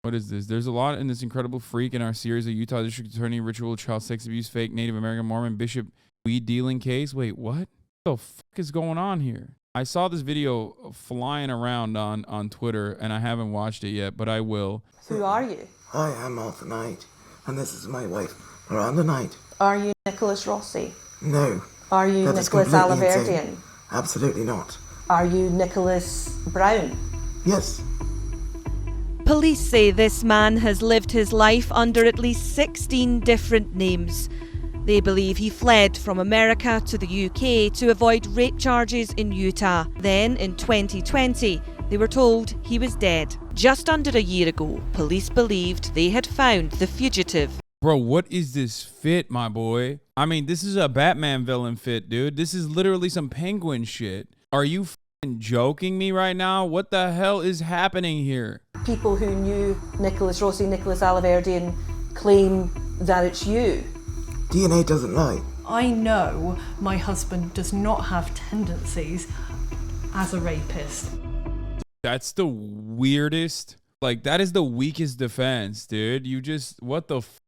What is this? There's a lot in this incredible freak in our series of Utah District Attorney, ritual, child sex abuse, fake Native American Mormon bishop weed dealing case. Wait, what the fuck is going on here? I saw this video flying around on Twitter, and I haven't watched it yet, but I will. Who are you? I am Arthur Knight, and this is my wife, Miranda Knight. Are you Nicholas Rossi? No. Are you That is Nicholas completely Alaverdian? insane. Absolutely not. Are you Nicholas Brown? Yes. Police say this man has lived his life under at least 16 different names. They believe he fled from America to the UK to avoid rape charges in Utah. Then, in 2020, they were told he was dead. Just under a year ago, police believed they had found the fugitive. Bro, what is this fit, my boy? I mean, this is a Batman villain fit, dude. This is literally some Penguin shit. Are you joking me right now? What the hell is happening here? People who knew Nicholas Rossi, Nicholas Alaverdian, claim that it's you. DNA doesn't lie. I know my husband does not have tendencies as a rapist. That's the weirdest. Like, that is the weakest defense, dude. You just, what the f?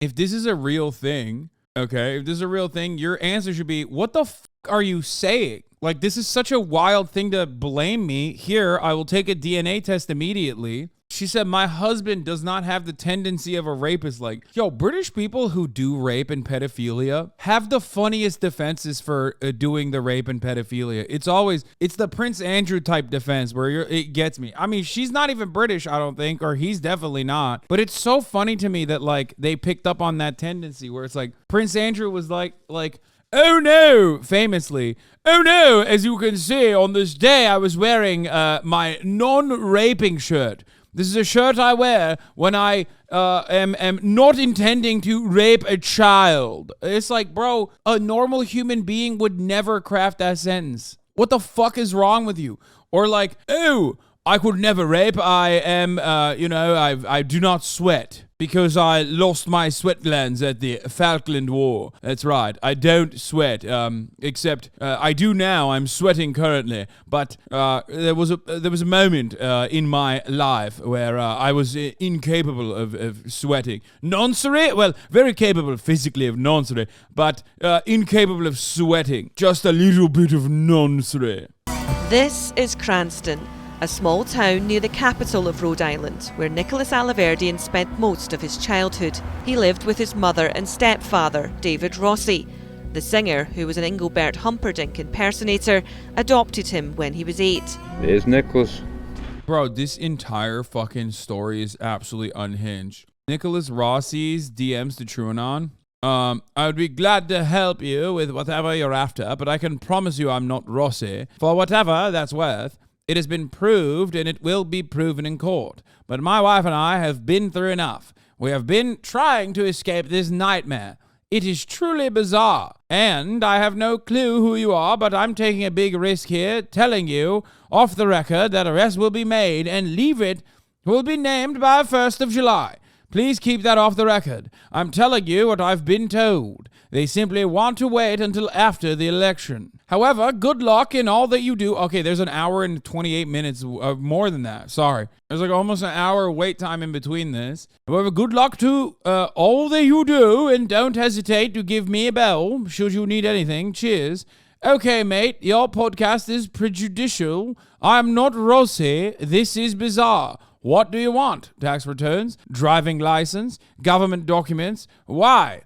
If this is a real thing, okay, if this is a real thing, your answer should be, what the f are you saying? Like, this is such a wild thing to blame me. Here, I will take a DNA test immediately. She said, my husband does not have the tendency of a rapist. Like, yo, British people who do rape and pedophilia have the funniest defenses for doing the rape and pedophilia. It's the Prince Andrew type defense where it gets me. I mean, she's not even British, I don't think, or he's definitely not. But it's so funny to me that, like, they picked up on that tendency where it's like, Prince Andrew was like, oh no, famously, oh no, as you can see, on this day I was wearing my non-raping shirt. This is a shirt I wear when I am not intending to rape a child. It's like, bro, a normal human being would never craft that sentence. What the fuck is wrong with you? Or like, oh, I could never rape. I am, I do not sweat because I lost my sweat glands at the Falkland War. That's right. I don't sweat, except I do now. I'm sweating currently. But there was a moment in my life where I was incapable of sweating. Noncery? Well, very capable physically of noncery, but incapable of sweating. Just a little bit of noncery. This is Cranston, a small town near the capital of Rhode Island, where Nicholas Alaverdian spent most of his childhood. He lived with his mother and stepfather, David Rossi. The singer, who was an Engelbert Humperdinck impersonator, adopted him when he was 8. There's Nicholas. Bro, this entire fucking story is absolutely unhinged. Nicholas Rossi's DMs to TrueAnon. I would be glad to help you with whatever you're after, but I can promise you I'm not Rossi. For whatever that's worth, it has been proved and it will be proven in court. But my wife and I have been through enough. We have been trying to escape this nightmare. It is truly bizarre. And I have no clue who you are, but I'm taking a big risk here, telling you off the record that arrest will be made and Leave It will be named by 1st of July. Please keep that off the record. I'm telling you what I've been told. They simply want to wait until after the election. However, good luck in all that you do. Okay, there's an hour and 28 minutes, more than that. Sorry. There's like almost an hour wait time in between this. However, good luck to all that you do, and don't hesitate to give me a bell should you need anything. Cheers. Okay, mate, your podcast is prejudicial. I'm not Rossi. This is bizarre. What do you want? Tax returns? Driving license? Government documents? Why?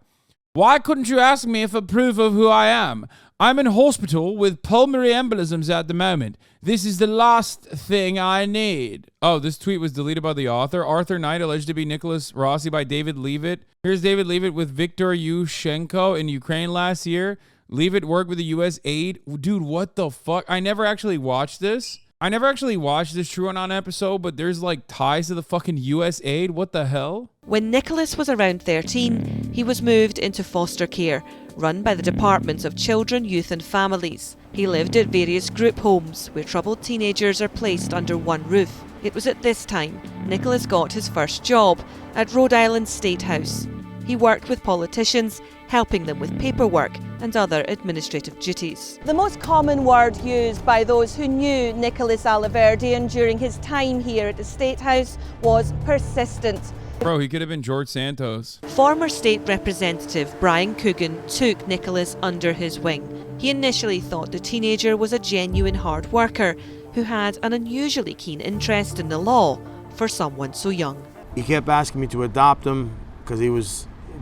Why couldn't you ask me for proof of who I am? I'm in hospital with pulmonary embolisms at the moment. This is the last thing I need. Oh, this tweet was deleted by the author. Arthur Knight alleged to be Nicholas Rossi by David Leavitt. Here's David Leavitt with Viktor Yushchenko in Ukraine last year. Leavitt worked with the U.S. aid. Dude, what the fuck? I never actually watched this. TrueAnon episode, but there's like ties to the fucking US aid. What the hell? When Nicholas was around 13, he was moved into foster care, run by the Department of Children, Youth and Families. He lived at various group homes where troubled teenagers are placed under one roof. It was at this time Nicholas got his first job at Rhode Island State House. He worked with politicians, helping them with paperwork and other administrative duties. The most common word used by those who knew Nicholas Alaverdian during his time here at the State House was persistent. Bro, he could have been George Santos. Former State Representative Brian Coogan took Nicholas under his wing. He initially thought the teenager was a genuine hard worker who had an unusually keen interest in the law for someone so young. He kept asking me to adopt him because he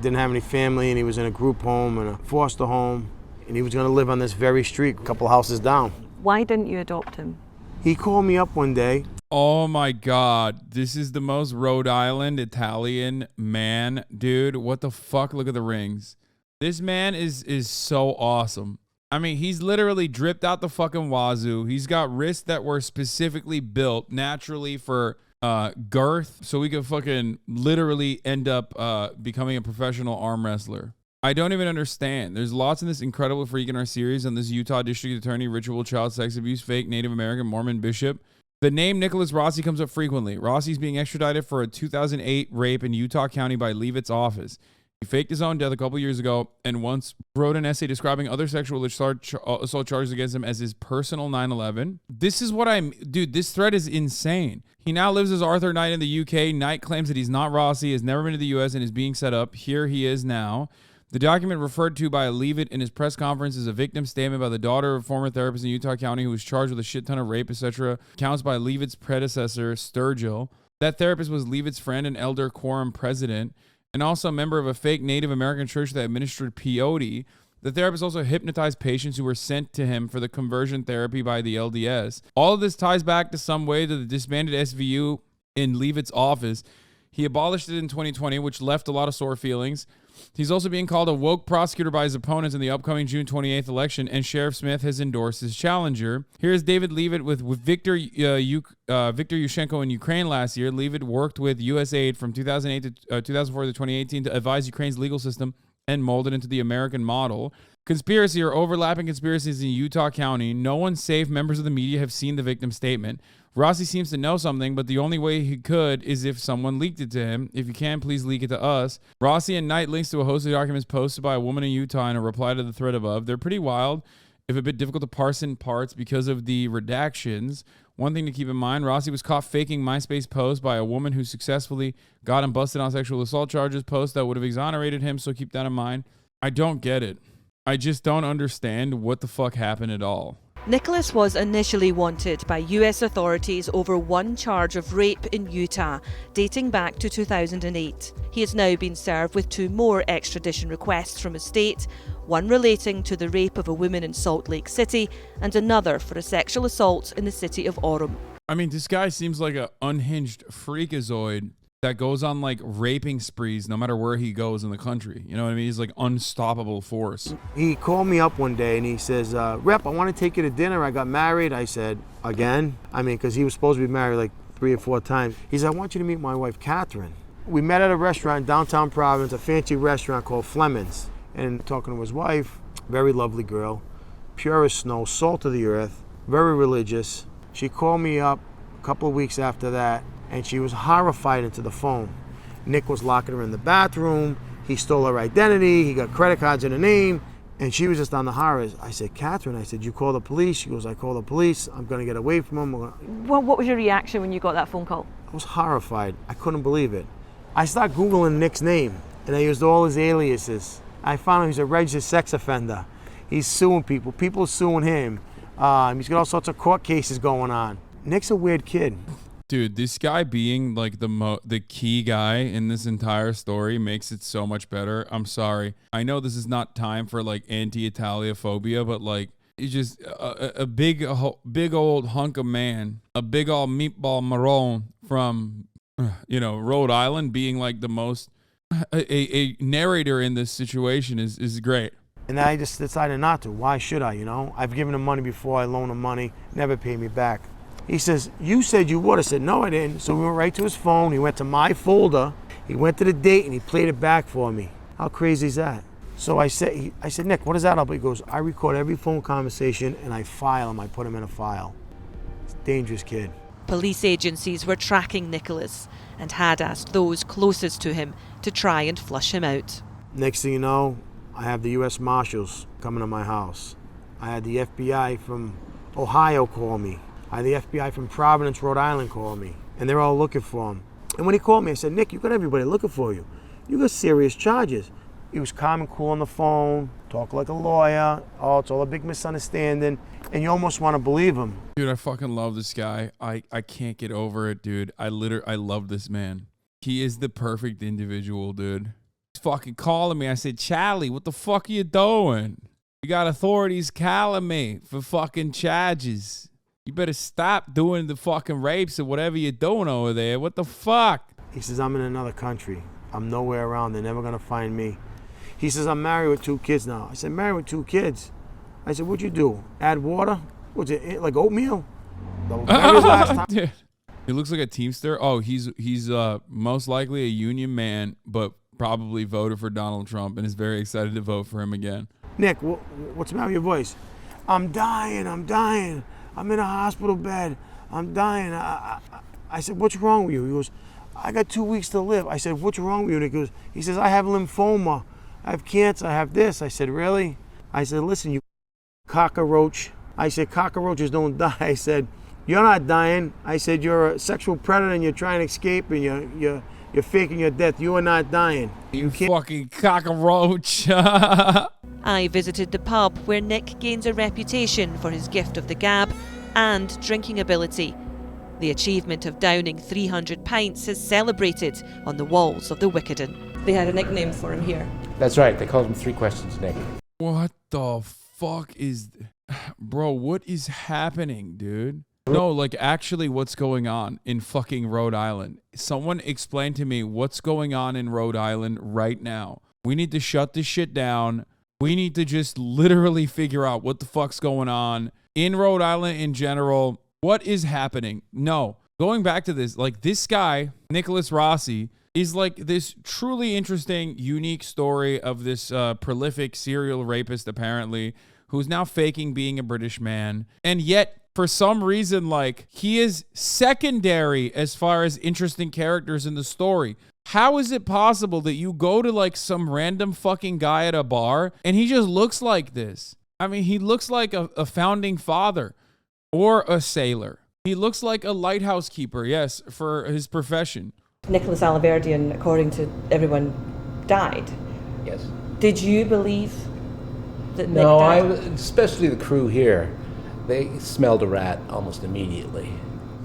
didn't have any family and he was in a group home and a foster home and he was going to live on this very street a couple houses down. Why didn't you adopt him? He called me up one day. Oh my God. This is the most Rhode Island Italian man. Dude, what the fuck? Look at the rings. This man is so awesome. I mean, he's literally dripped out the fucking wazoo. He's got wrists that were specifically built naturally for girth, so we could fucking literally end up becoming a professional arm wrestler. I don't even understand. There's lots in this incredible freak in our series on this Utah District Attorney, ritual child sex abuse, fake Native American Mormon bishop. The name Nicholas Rossi comes up frequently. Rossi's being extradited for a 2008 rape in Utah County by Leavitt's office. He faked his own death a couple years ago and once wrote an essay describing other sexual assault charges against him as his personal 9/11. This is what dude, this thread is insane. He now lives as Arthur Knight in the UK. Knight claims that he's not Rossi, has never been to the US, and is being set up. Here he is now. The document referred to by Leavitt in his press conference is a victim statement by the daughter of a former therapist in Utah County who was charged with a shit ton of rape, etc. Accounts by Leavitt's predecessor, Sturgill. That therapist was Leavitt's friend and elder quorum president, and also a member of a fake Native American church that administered peyote. The therapist also hypnotized patients who were sent to him for the conversion therapy by the LDS. All of this ties back to some way to the disbanded SVU in Leavitt's office. He abolished it in 2020, which left a lot of sore feelings. He's also being called a woke prosecutor by his opponents in the upcoming June 28th election, and Sheriff Smith has endorsed his challenger. Here's David Leavitt with Viktor Yushchenko in Ukraine last year. Leavitt worked with USAID from 2008 to 2004 to 2018 to advise Ukraine's legal system and mold it into the American model. Conspiracy or overlapping conspiracies in Utah County. No one save members of the media have seen the victim statement. Rossi seems to know something, but the only way he could is if someone leaked it to him. If you can, please leak it to us. Rossi and Knight links to a host of documents posted by a woman in Utah in a reply to the thread above. They're pretty wild, if a bit difficult to parse in parts because of the redactions. One thing to keep in mind, Rossi was caught faking MySpace posts by a woman who successfully got him busted on sexual assault charges, posts that would have exonerated him, so keep that in mind. I don't get it. I just don't understand what the fuck happened at all. Nicholas was initially wanted by US authorities over one charge of rape in Utah, dating back to 2008. He has now been served with 2 more extradition requests from his state, one relating to the rape of a woman in Salt Lake City and another for a sexual assault in the city of Orem. I mean, this guy seems like an unhinged freakazoid that goes on like raping sprees no matter where he goes in the country. You know what I mean? He's like unstoppable force. He called me up one day and he says, Rep, I want to take you to dinner. I got married. I said, again? I mean, because he was supposed to be married like 3 or 4 times. He said, I want you to meet my wife, Catherine. We met at a restaurant in downtown Providence, a fancy restaurant called Fleming's. And talking to his wife, very lovely girl, pure as snow, salt of the earth, very religious. She called me up a couple of weeks after that, and she was horrified into the phone. Nick was locking her in the bathroom. He stole her identity. He got credit cards in her name. And she was just on the horrors. I said, Catherine, I said, you call the police? She goes, I call the police. I'm going to get away from him. Well, what was your reaction when you got that phone call? I was horrified. I couldn't believe it. I started Googling Nick's name, and I used all his aliases. I found out he's a registered sex offender. He's suing people. People are suing him. He's got all sorts of court cases going on. Nick's a weird kid. Dude, this guy being like the key guy in this entire story makes it so much better. I'm sorry. I know this is not time for like anti-Italiaphobia, but like he's just a big old hunk of man, a big old meatball marron from, Rhode Island being like the most, a narrator in this situation is great. And I just decided not to. Why should I, I've given him money before. I loaned him money, never paid me back. He says, you said you would. I said, no, I didn't. So we went right to his phone. He went to my folder. He went to the date and he played it back for me. How crazy is that? So I said, Nick, what is that about? He goes, I record every phone conversation and I file them. I put them in a file. It's a dangerous kid. Police agencies were tracking Nicholas and had asked those closest to him to try and flush him out. Next thing you know, I have the U.S. Marshals coming to my house. I had the FBI from Ohio call me. I had the FBI from Providence, Rhode Island call me. And they're all looking for him. And when he called me, I said, Nick, you got everybody looking for you. You got serious charges. He was calm and cool on the phone, talk like a lawyer. Oh, it's all a big misunderstanding. And you almost want to believe him. Dude, I fucking love this guy. I can't get over it, dude. I love this man. He is the perfect individual, dude. He's fucking calling me. I said, Charlie, what the fuck are you doing? You got authorities calling me for fucking charges. You better stop doing the fucking rapes or whatever you're doing over there. What the fuck? He says, I'm in another country. I'm nowhere around. They're never going to find me. He says, I'm married with 2 kids now. I said, married with 2 kids? I said, what'd you do? Add water? What's it, like oatmeal? The very last time. Dude, he looks like a Teamster. Oh, he's most likely a union man, but probably voted for Donald Trump and is very excited to vote for him again. Nick, what's the matter with your voice? I'm dying. I'm in a hospital bed. I'm dying. I said, what's wrong with you? He goes, I got 2 weeks to live. I said, what's wrong with you? And he says, I have lymphoma. I have cancer. I have this. I said, really? I said, listen, you cockroach. I said, cockroaches don't die. I said, you're not dying. I said, you're a sexual predator and you're trying to escape and you're faking your death. You are not dying. You fucking cockroach. I visited the pub where Nick gains a reputation for his gift of the gab and drinking ability. The achievement of downing 300 pints is celebrated on the walls of the Wickeden. They had a nickname for him here. That's right. They called him 3 Questions Nick. What the fuck is... Bro, what is happening, dude? No, like actually what's going on in fucking Rhode Island? Someone explain to me what's going on in Rhode Island right now. We need to shut this shit down. We need to just literally figure out what the fuck's going on in Rhode Island in general. What is happening? No, going back to this, like this guy, Nicholas Rossi, is like this truly interesting, unique story of this prolific serial rapist, apparently, who's now faking being a British man. And yet, for some reason, like, he is secondary as far as interesting characters in the story. How is it possible that you go to like some random fucking guy at a bar and he just looks like this? I mean, he looks like a founding father or a sailor. He looks like a lighthouse keeper, yes, for his profession. Nicholas Alaverdian, according to everyone, died. Yes. Did you believe that Nick No, died? especially the crew here. They smelled a rat almost immediately.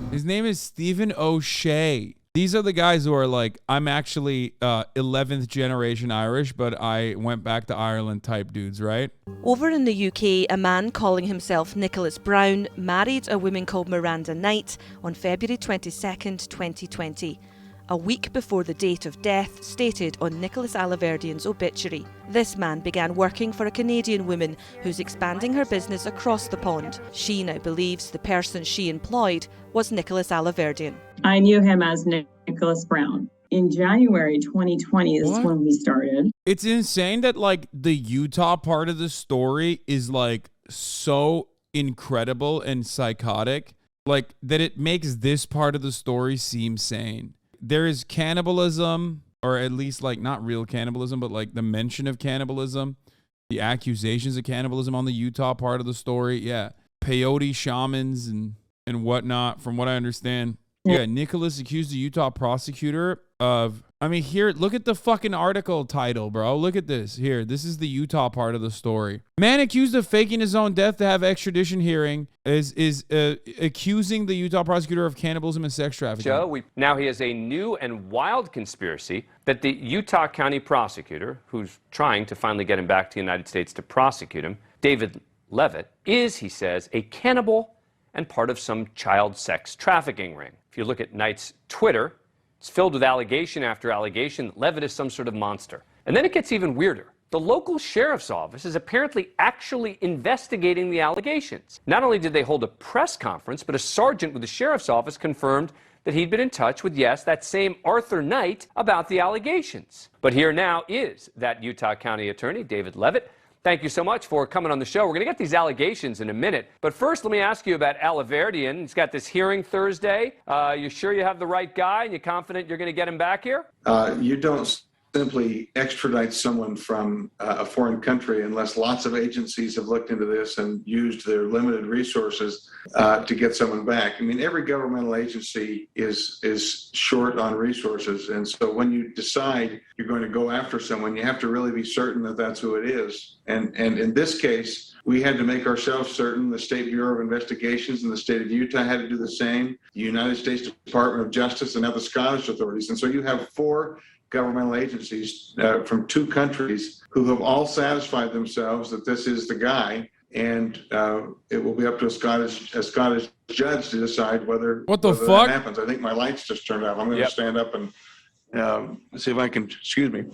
His name is Stephen O'Shea. These are the guys who are like, I'm actually 11th generation Irish, but I went back to Ireland type dudes, right? Over in the UK, a man calling himself Nicholas Brown married a woman called Miranda Knight on February 22nd, 2020, a week before the date of death stated on Nicholas Alaverdian's obituary. This man began working for a Canadian woman who's expanding her business across the pond. She now believes the person she employed was Nicholas Alaverdian. I knew him as Nicholas Brown. In January 2020 is when we started. It's insane that like the Utah part of the story is like so incredible and psychotic, like that it makes this part of the story seem sane. There is cannibalism, or at least like not real cannibalism, but like the mention of cannibalism, the accusations of cannibalism on the Utah part of the story. Yeah. Peyote shamans and whatnot, from what I understand. Yeah, Nicholas accused the Utah prosecutor of, I mean, here, look at the fucking article title, bro. Look at this. Here, this is the Utah part of the story. Man accused of faking his own death to have extradition hearing is accusing the Utah prosecutor of cannibalism and sex trafficking. Now he has a new and wild conspiracy that the Utah County prosecutor, who's trying to finally get him back to the United States to prosecute him, David Levitt, is, he says, a cannibal and part of some child sex trafficking ring. If you look at Knight's Twitter, it's filled with allegation after allegation that Levitt is some sort of monster. And then it gets even weirder. The local sheriff's office is apparently actually investigating the allegations. Not only did they hold a press conference, but a sergeant with the sheriff's office confirmed that he'd been in touch with, yes, that same Arthur Knight about the allegations. But here now is that Utah County attorney, David Levitt. Thank you so much for coming on the show. We're going to get these allegations in a minute. But first, let me ask you about Alaverdian. He's got this hearing Thursday. You sure you have the right guy and you're confident you're going to get him back here? You don't simply extradite someone from a foreign country unless lots of agencies have looked into this and used their limited resources to get someone back. I mean, every governmental agency is short on resources. And so when you decide you're going to go after someone, you have to really be certain that that's who it is. And in this case, we had to make ourselves certain. The State Bureau of Investigations in the state of Utah had to do the same, the United States Department of Justice, and now the Scottish authorities. And so you have 4 governmental agencies from 2 countries who have all satisfied themselves that this is the guy, and it will be up to a Scottish judge to decide whether that happens. I think my lights just turned off. I'm going to stand up and see if I can. Excuse me.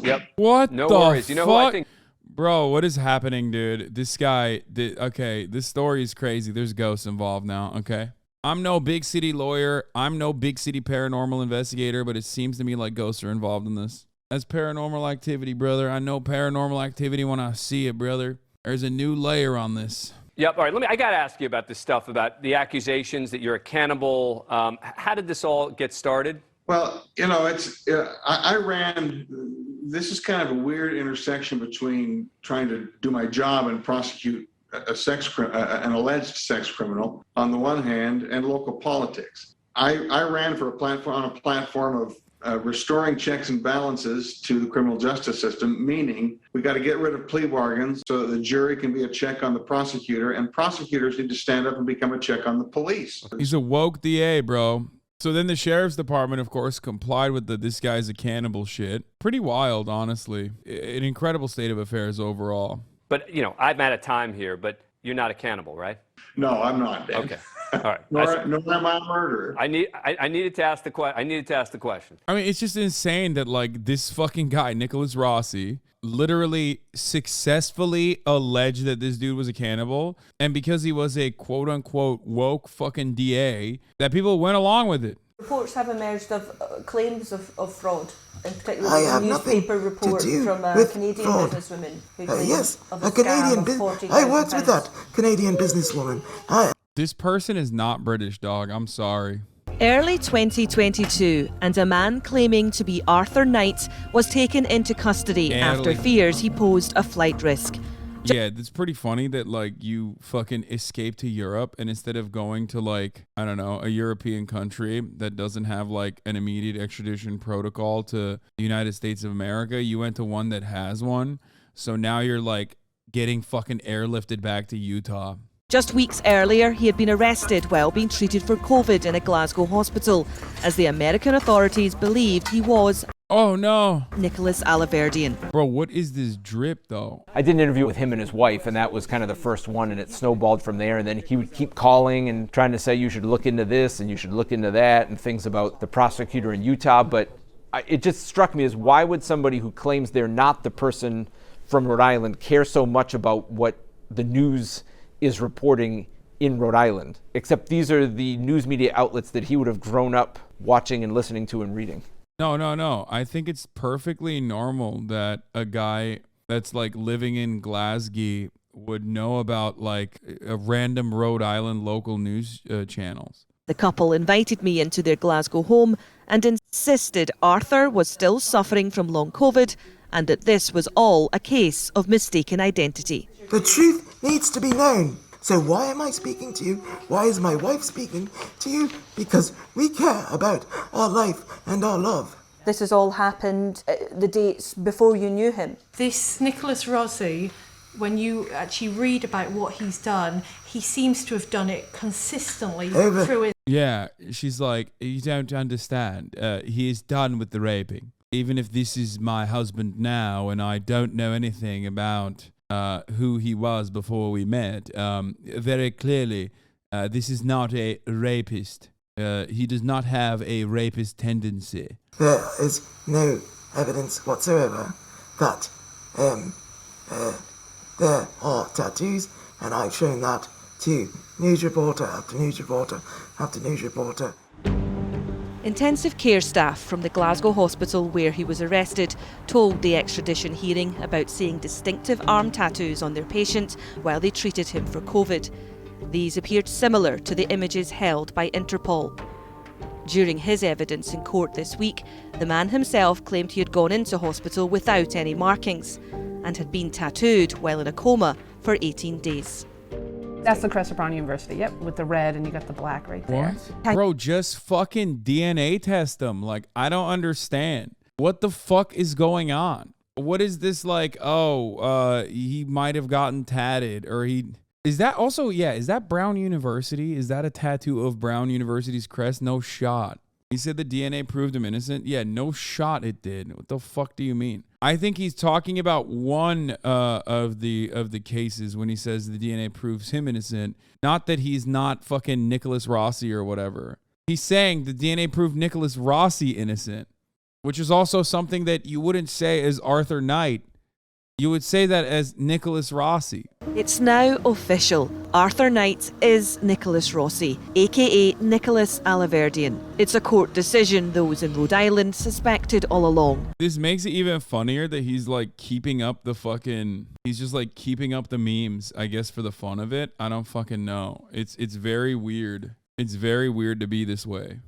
Yep. What no the worries. You know who I fuck? think? Bro, what is happening, dude? This guy, okay, this story is crazy. There's ghosts involved now, okay? I'm no big city lawyer. I'm no big city paranormal investigator, but it seems to me like ghosts are involved in this. That's paranormal activity, brother. I know paranormal activity when I see it, brother. There's a new layer on this. Yep. All right. I got to ask you about this stuff, about the accusations that you're a cannibal. How did this all get started? Well, you know, I ran. This is kind of a weird intersection between trying to do my job and prosecute an alleged sex criminal on the one hand, and local politics. I ran for a platform of restoring checks and balances to the criminal justice system, meaning we got to get rid of plea bargains so that the jury can be a check on the prosecutor, and prosecutors need to stand up and become a check on the police. He's a woke DA, bro. So then the sheriff's department, of course, complied with the "this guy's a cannibal" shit. Pretty wild, honestly. An incredible state of affairs overall. But, you know, I'm out of time here, but you're not a cannibal, right? No, I'm not, Dan. Okay. All right. nor am I a murderer. I needed to ask the question. I mean, it's just insane that, like, this fucking guy, Nicholas Rossi, literally successfully alleged that this dude was a cannibal, and because he was a quote-unquote woke fucking DA, that people went along with it. Reports have emerged of claims of fraud, in particular I a have newspaper nothing report to do from a with Canadian fraud. businesswoman who claimed Yes, of a Canadian business. I worked with that Canadian businesswoman. This person is not British, dog. I'm sorry. Early 2022, and a man claiming to be Arthur Knight was taken into custody after fears he posed a flight risk. Yeah, it's pretty funny that, like, you fucking escape to Europe, and instead of going to, like, I don't know, a European country that doesn't have, like, an immediate extradition protocol to the United States of America, you went to one that has one. So now you're, like, getting fucking airlifted back to Utah. Just weeks earlier, he had been arrested while being treated for COVID in a Glasgow hospital, as the American authorities believed he was Oh no, Nicholas Alaverdian. Bro, what is this drip though? I did an interview with him and his wife, and that was kind of the first one, and it snowballed from there. And then he would keep calling and trying to say, you should look into this and you should look into that, and things about the prosecutor in Utah. But it just struck me as, why would somebody who claims they're not the person from Rhode Island care so much about what the news is reporting in Rhode Island? Except these are the news media outlets that he would have grown up watching and listening to and reading. No. I think it's perfectly normal that a guy that's like living in Glasgow would know about like a random Rhode Island local news channels. The couple invited me into their Glasgow home and insisted Arthur was still suffering from long COVID and that this was all a case of mistaken identity. The truth needs to be known. So why am I speaking to you? Why is my wife speaking to you? Because we care about our life and our love. This has all happened the dates before you knew him. This Nicholas Rossi, when you actually read about what he's done, he seems to have done it consistently through his... Yeah, she's like, you don't understand. He is done with the raping. Even if this is my husband now and I don't know anything about who he was before we met, very clearly, this is not a rapist. He does not have a rapist tendency. There is no evidence whatsoever that there are tattoos, and I've shown that to news reporter after news reporter after news reporter. Intensive care staff from the Glasgow hospital where he was arrested told the extradition hearing about seeing distinctive arm tattoos on their patient while they treated him for COVID. These appeared similar to the images held by Interpol. During his evidence in court this week, the man himself claimed he had gone into hospital without any markings and had been tattooed while in a coma for 18 days. That's the crest of Brown University, yep, with the red and you got the black right there. What? Bro, just fucking DNA test them. Like, I don't understand. What the fuck is going on? What is this like, he might have gotten tatted or he... Is that also, is that Brown University? Is that a tattoo of Brown University's crest? No shot. He said the DNA proved him innocent. Yeah, no shot it did. What the fuck do you mean? I think he's talking about one of the cases when he says the DNA proves him innocent. Not that he's not fucking Nicholas Rossi or whatever. He's saying the DNA proved Nicholas Rossi innocent, which is also something that you wouldn't say as Arthur Knight. You would say that as Nicholas Rossi. It's now official. Arthur Knight is Nicholas Rossi, aka Nicholas Alaverdian. It's a court decision those in Rhode Island suspected all along. This makes it even funnier that he's like keeping up the fucking... He's just like keeping up the memes, I guess, for the fun of it. I don't fucking know. It's very weird. It's very weird to be this way.